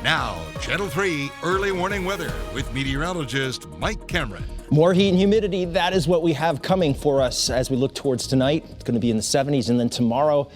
Now, Channel 3 early warning weather with meteorologist Mike Cameron. More heat and humidity, that is what we have coming for us as we look towards tonight. It's going to be in the 70s, and then tomorrow,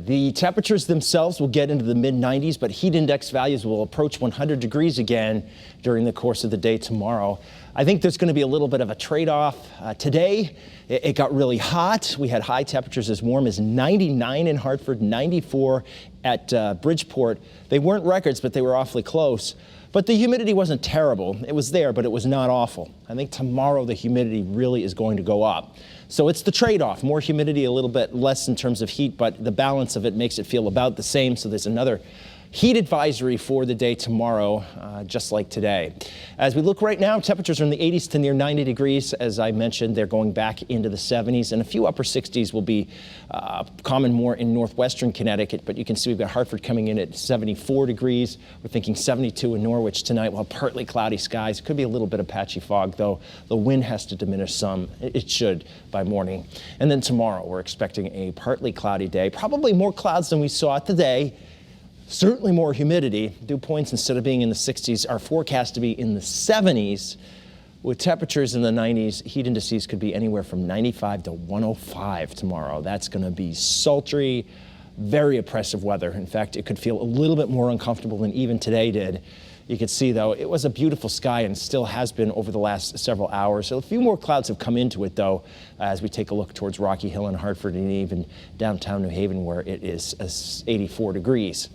the temperatures themselves will get into the mid-90s, but heat index values will approach 100 degrees again during the course of the day tomorrow. I think there's going to be a little bit of a trade-off. Today, it got really hot. We had high temperatures as warm as 99 in Hartford, 94 at Bridgeport. They weren't records, but they were awfully close. But the humidity wasn't terrible. It was there, but it was not awful. I think tomorrow the humidity really is going to go up. So it's the trade-off. More humidity, a little bit less in terms of heat, but the balance of it makes it feel about the same. So there's another heat advisory for the day tomorrow, just like today. As we look right now, temperatures are in the 80s to near 90 degrees. As I mentioned, they're going back into the 70s, and a few upper 60s will be common more in northwestern Connecticut. But you can see we've got Hartford coming in at 74 degrees. We're thinking 72 in Norwich tonight. We'll have partly cloudy skies. Could be a little bit of patchy fog, though. The wind has to diminish some. It should by morning. And then tomorrow, we're expecting a partly cloudy day. Probably more clouds than we saw today. Certainly more humidity. Dew points, instead of being in the 60s, are forecast to be in the 70s. With temperatures in the 90s, heat indices could be anywhere from 95 to 105 tomorrow. That's going to be sultry, very oppressive weather. In fact, it could feel a little bit more uncomfortable than even today did. You can see, though, it was a beautiful sky and still has been over the last several hours. So a few more clouds have come into it, though, as we take a look towards Rocky Hill and Hartford and even downtown New Haven, where it is 84 degrees.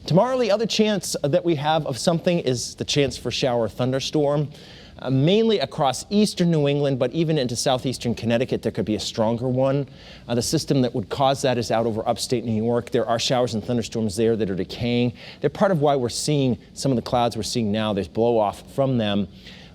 Tomorrow, the other chance that we have of something is the chance for shower thunderstorm, mainly across eastern New England, but even into southeastern Connecticut, there could be a stronger one. The system that would cause that is out over upstate New York. There are showers and thunderstorms there that are decaying. They're part of why we're seeing some of the clouds we're seeing now. There's blow off from them.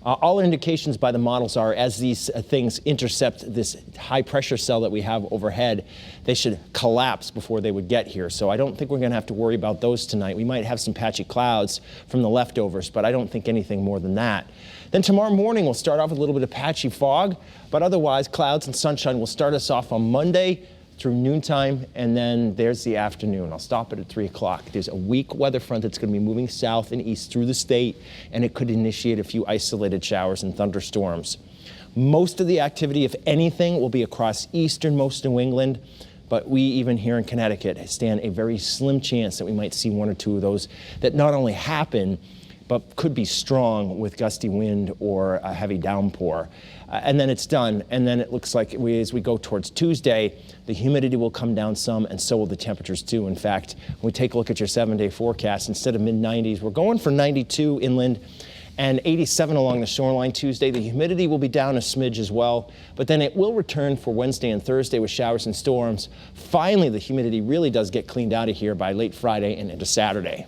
All indications by the models are as these things intercept this high pressure cell that we have overhead, they should collapse before they would get here. So I don't think we're going to have to worry about those tonight. We might have some patchy clouds from the leftovers, but I don't think anything more than that. Then tomorrow morning we'll start off with a little bit of patchy fog, but otherwise clouds and sunshine will start us off on Monday through noontime, and then there's the afternoon. I'll stop it at 3 o'clock. There's a weak weather front that's going to be moving south and east through the state, and it could initiate a few isolated showers and thunderstorms. Most of the activity, if anything, will be across easternmost New England, but we, even here in Connecticut, stand a very slim chance that we might see one or two of those that not only happen, but could be strong with gusty wind or a heavy downpour. And then it's done. And then it looks like as we go towards Tuesday, the humidity will come down some, and so will the temperatures too. In fact, when we take a look at your 7-day forecast, instead of mid-90s, we're going for 92 inland and 87 along the shoreline Tuesday. The humidity will be down a smidge as well, but then it will return for Wednesday and Thursday with showers and storms. Finally, the humidity really does get cleaned out of here by late Friday and into Saturday.